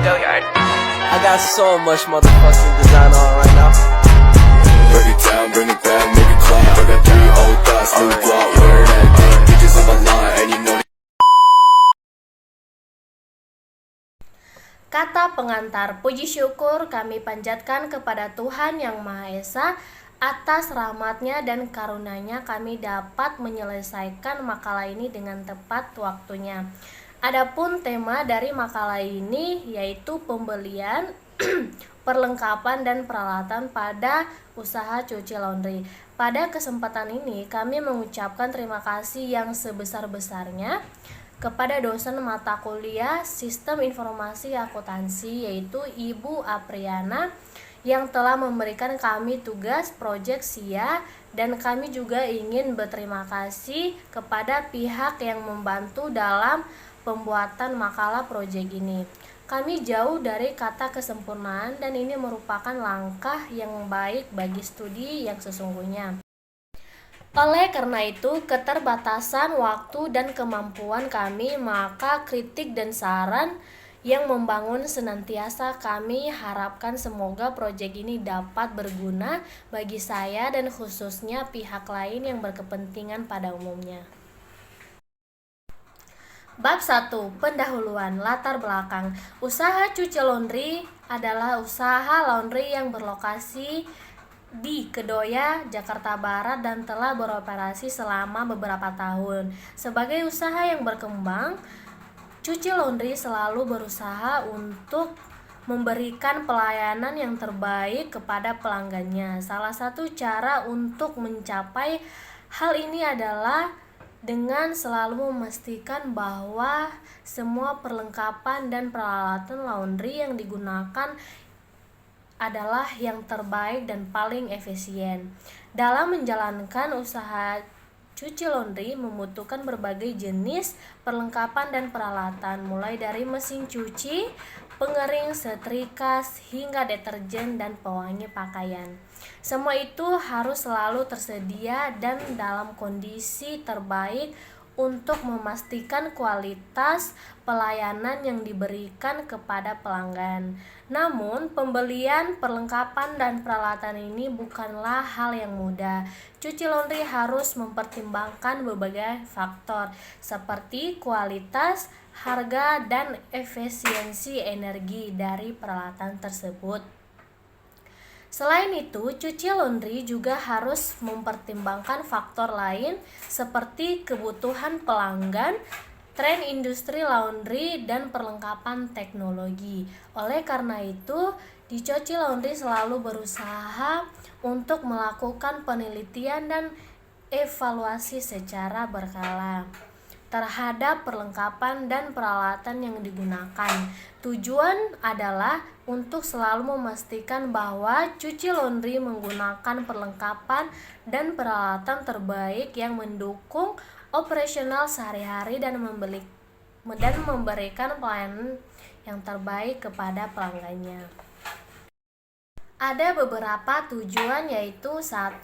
I got so much motherfucking design on right now. Break it down, bring it back, make it clap. I got 3 old thoughts, new block, where that day. Bitches on my line, and you know. Kata pengantar, puji syukur kami panjatkan kepada Tuhan Yang Maha Esa atas rahmat-Nya dan karunia-Nya kami dapat menyelesaikan makalah ini dengan tepat waktunya. Adapun tema dari makalah ini yaitu pembelian, perlengkapan dan peralatan pada usaha cuci laundry. Pada kesempatan ini kami mengucapkan terima kasih yang sebesar-besarnya kepada dosen mata kuliah Sistem Informasi Akuntansi yaitu Ibu Apriana yang telah memberikan kami tugas proyek SIA, dan kami juga ingin berterima kasih kepada pihak yang membantu dalam pembuatan makalah proyek ini. Kami jauh dari kata kesempurnaan dan ini merupakan langkah yang baik bagi studi yang sesungguhnya. Oleh karena itu, keterbatasan waktu dan kemampuan kami, maka kritik dan saran yang membangun senantiasa kami harapkan semoga proyek ini dapat berguna bagi saya dan khususnya pihak lain yang berkepentingan pada umumnya. Bab 1. Pendahuluan. Latar belakang. Usaha cuci laundry adalah usaha laundry yang berlokasi di Kedoya, Jakarta Barat dan telah beroperasi selama beberapa tahun. Sebagai usaha yang berkembang, Cuci Laundry selalu berusaha untuk memberikan pelayanan yang terbaik kepada pelanggannya. Salah satu cara untuk mencapai hal ini adalah dengan selalu memastikan bahwa semua perlengkapan dan peralatan laundry yang digunakan adalah yang terbaik dan paling efisien. Dalam menjalankan usaha cuci laundry membutuhkan berbagai jenis perlengkapan dan peralatan, mulai dari mesin cuci, pengering, setrika, hingga deterjen dan pewangi pakaian. Semua itu harus selalu tersedia dan dalam kondisi terbaik untuk memastikan kualitas pelayanan yang diberikan kepada pelanggan. Namun, pembelian perlengkapan dan peralatan ini bukanlah hal yang mudah. Cuci laundry harus mempertimbangkan berbagai faktor seperti kualitas, harga, dan efisiensi energi dari peralatan tersebut. Selain itu, cuci laundry juga harus mempertimbangkan faktor lain seperti kebutuhan pelanggan, tren industri laundry, dan perlengkapan teknologi. Oleh karena itu, di Cuci Laundry selalu berusaha untuk melakukan penelitian dan evaluasi secara berkala terhadap perlengkapan dan peralatan yang digunakan. Tujuan adalah untuk selalu memastikan bahwa cuci laundry menggunakan perlengkapan dan peralatan terbaik yang mendukung operasional sehari-hari dan memberikan pelayanan yang terbaik kepada pelanggannya. Ada beberapa tujuan yaitu 1.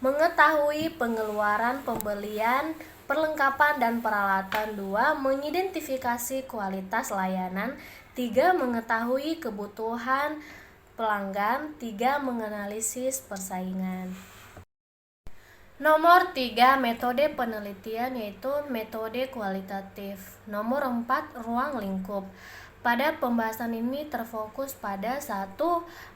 Mengetahui pengeluaran pembelian perlengkapan dan peralatan. 2. Mengidentifikasi kualitas layanan. 3. Mengetahui kebutuhan pelanggan. 3. Menganalisis persaingan. Nomor 3. Metode penelitian yaitu metode kualitatif. Nomor 4. Ruang lingkup. Pada pembahasan ini terfokus pada 1.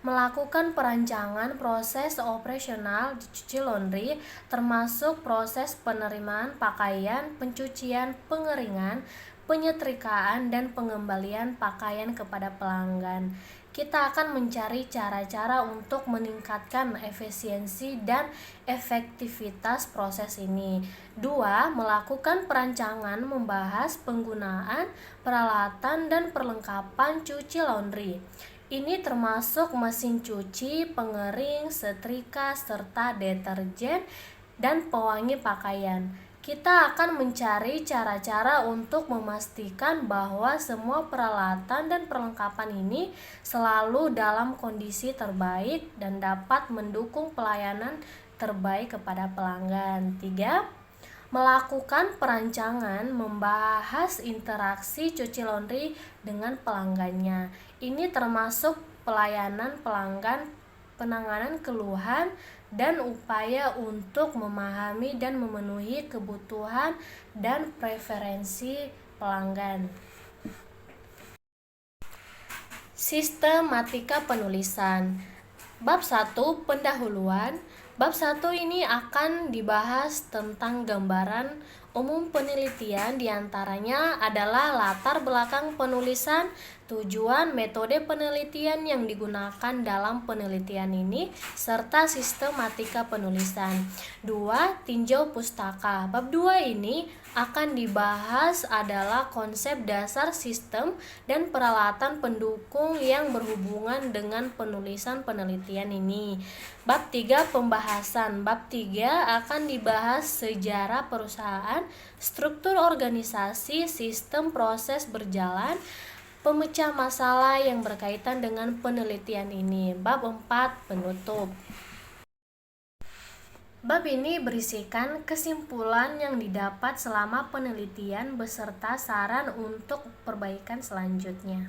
Melakukan perancangan proses operasional di cuci laundry termasuk proses penerimaan pakaian, pencucian, pengeringan, penyetrikaan, dan pengembalian pakaian kepada pelanggan. Kita akan mencari cara-cara untuk meningkatkan efisiensi dan efektivitas proses ini. 2. Melakukan perancangan membahas penggunaan peralatan dan perlengkapan cuci laundry. Ini termasuk mesin cuci, pengering, setrika, serta deterjen dan pewangi pakaian. Kita akan mencari cara-cara untuk memastikan bahwa semua peralatan dan perlengkapan ini selalu dalam kondisi terbaik dan dapat mendukung pelayanan terbaik kepada pelanggan. 3. Melakukan perancangan membahas interaksi cuci laundry dengan pelanggannya. Ini termasuk pelayanan pelanggan, penanganan keluhan, dan upaya untuk memahami dan memenuhi kebutuhan dan preferensi pelanggan. Sistematika penulisan. Bab 1 pendahuluan. Bab 1 ini akan dibahas tentang gambaran umum penelitian, diantaranya adalah latar belakang penulisan, tujuan, metode penelitian yang digunakan dalam penelitian ini, serta sistematika penulisan. 2. Tinjau pustaka. Bab 2 ini akan dibahas adalah konsep dasar sistem dan peralatan pendukung yang berhubungan dengan penulisan penelitian ini. Bab 3 pembahasan. Bab 3 akan dibahas sejarah perusahaan, struktur organisasi, sistem proses berjalan, pemecah masalah yang berkaitan dengan penelitian ini. Bab 4 penutup. Bab ini berisikan kesimpulan yang didapat selama penelitian beserta saran untuk perbaikan selanjutnya.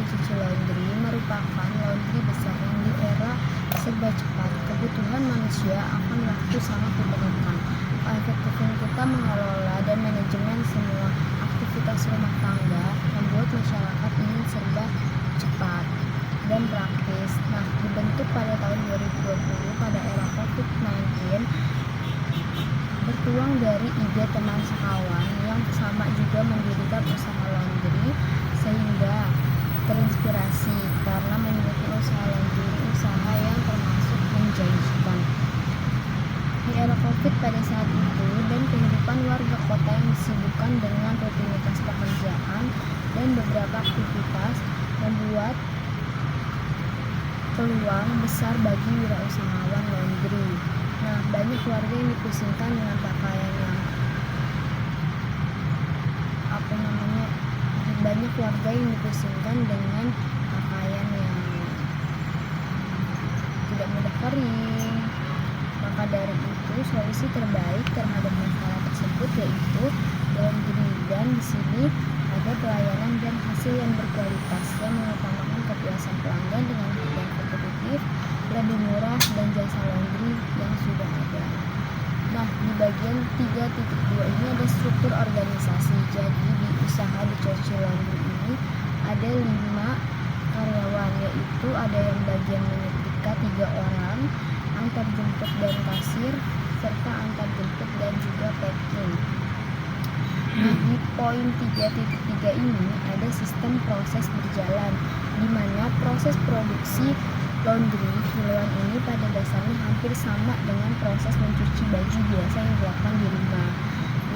Cuci Laundry merupakan laundry besar yang di era serba cepat. Kebutuhan manusia akan waktu sangat diperlukan. Keefektifan kita mengelola dan manajemen semua aktivitas rumah tangga membuat masyarakat ingin serba cepat dan praktis. Nah, dibentuk pada tahun 2020 pada era COVID-19, bertuang dari ide teman sekawan yang sama juga mendirikan usaha laundry, sehingga terinspirasi karena memiliki usaha laundry, usaha yang termasuk menjanjikan. Di era COVID pada saat itu dan kehidupan warga kota yang disibukkan dengan rutinitas pekerjaan dan beberapa aktivitas membuat peluang besar bagi wirausahawan laundry. Nah, banyak warga yang dipusingkan dengan pakaian yang banyak warga yang dipusingkan dengan pakaian yang tidak mudah kering. Maka dari itu, solusi terbaik terhadap masalah tersebut yaitu laundry, dan di sini ada pelayanan dan hasil yang berkualitas yang mengutamakan kepuasan pelanggan dengan harga yang kompetitif, lebih murah, dan jasa laundry yang sudah ada. Nah, di bagian 3.2 ini ada struktur organisasi. Jadi di usaha di Cuci Laundry ini ada 5 karyawan, yaitu ada yang bagian menyetrika 3 orang, antar jemput dan kasir, serta antar jemput dan juga packing. Nah, di poin 3.3 ini ada sistem proses berjalan, di mana proses produksi laundry kiloan ini pada dasarnya hampir sama dengan proses mencuci baju biasa yang dilakukan di rumah.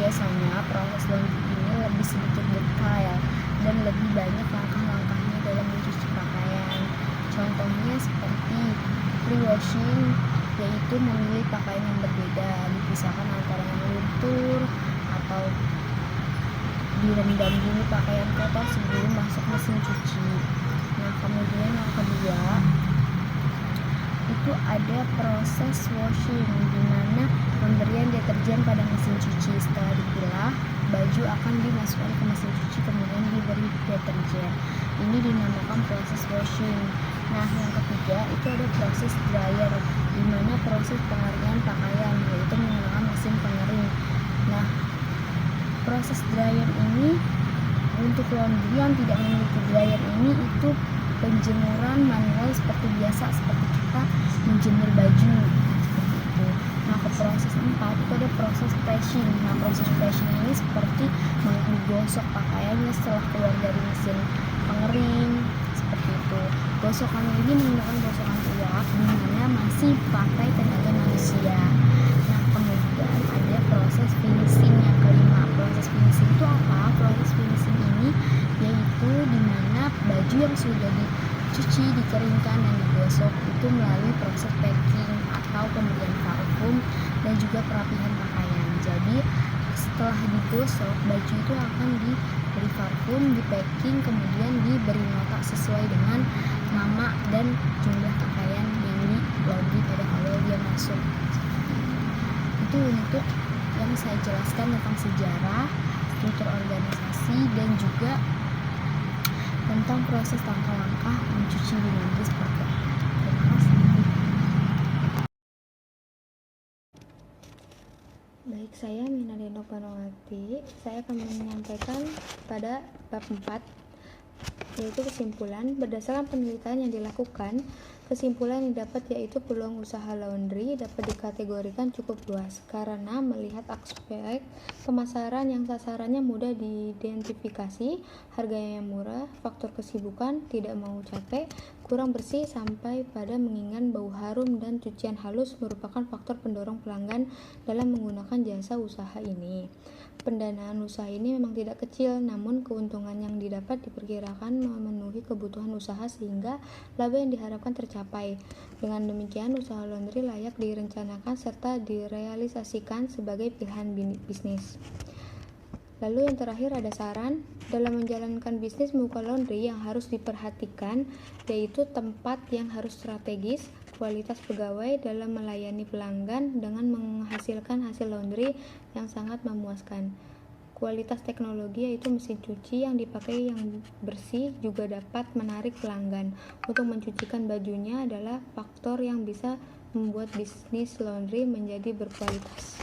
Biasanya proses laundry ini lebih sedikit detail dan lebih banyak langkah-langkahnya dalam mencuci pakaian. Contohnya seperti pre-washing, yaitu memilih pakaian yang berbeda, dipisahkan antara yang luntur atau direndam dulu pakaian kotor sebelum masuk mesin cuci. Nah, kemudian yang kedua itu ada proses washing, di mana pemberian deterjen pada mesin cuci. Setelah dipilah, baju akan dimasukkan ke mesin cuci kemudian diberi deterjen. Ini dinamakan proses washing. Nah, yang ketiga itu ada proses dryer, di mana proses pengeringan pakaian, yaitu menggunakan mesin pengering. Nah, proses dryer ini untuk laundry yang tidak memiliki dryer ini itu penjemuran manual seperti biasa, seperti kita menjemur baju seperti itu. Nah, ke proses 4 itu ada proses pressing. Nah, proses pressing ini seperti menggosok pakaiannya setelah keluar dari mesin pengering seperti itu. Gosokan ini menggunakan gosokan uap di mana masih pakai tenaga manusia. Nah, kemudian ada proses finishing yang kelima. Proses finishing itu apa? Proses finishing ini yaitu di mana baju yang sudah dicuci, dikeringkan, dan digosok itu melalui proses packing atau pemberian parfum dan juga perapihan pakaian. Jadi setelah digosok, baju itu akan diberi parfum, di packing, kemudian diberi nota sesuai dengan nama dan jumlah pakaian yang di laundry pada awal dia masuk. Itu untuk yang saya jelaskan tentang sejarah, struktur organisasi, dan juga tentang proses langkah-langkah mencuci di laundry seperti apa. Terima kasih. Baik, saya Minadino Panowati. Saya akan menyampaikan pada bab 4, yaitu kesimpulan. Berdasarkan penelitian yang dilakukan, kesimpulan yang didapat yaitu peluang usaha laundry dapat dikategorikan cukup luas karena melihat aspek pemasaran yang sasarannya mudah diidentifikasi, harganya yang murah, faktor kesibukan, tidak mau capek, kurang bersih, sampai pada mengingat bau harum dan cucian halus merupakan faktor pendorong pelanggan dalam menggunakan jasa usaha ini. Pendanaan usaha ini memang tidak kecil, namun keuntungan yang didapat diperkirakan memenuhi kebutuhan usaha sehingga laba yang diharapkan tercapai. Dengan demikian, usaha laundry layak direncanakan serta direalisasikan sebagai pilihan bisnis. Lalu yang terakhir ada saran dalam menjalankan bisnis membuka laundry yang harus diperhatikan, yaitu tempat yang harus strategis, kualitas pegawai dalam melayani pelanggan dengan menghasilkan hasil laundry yang sangat memuaskan, Kualitas teknologi yaitu mesin cuci yang dipakai yang bersih juga dapat menarik pelanggan. Untuk mencucikan bajunya adalah faktor yang bisa membuat bisnis laundry menjadi berkualitas.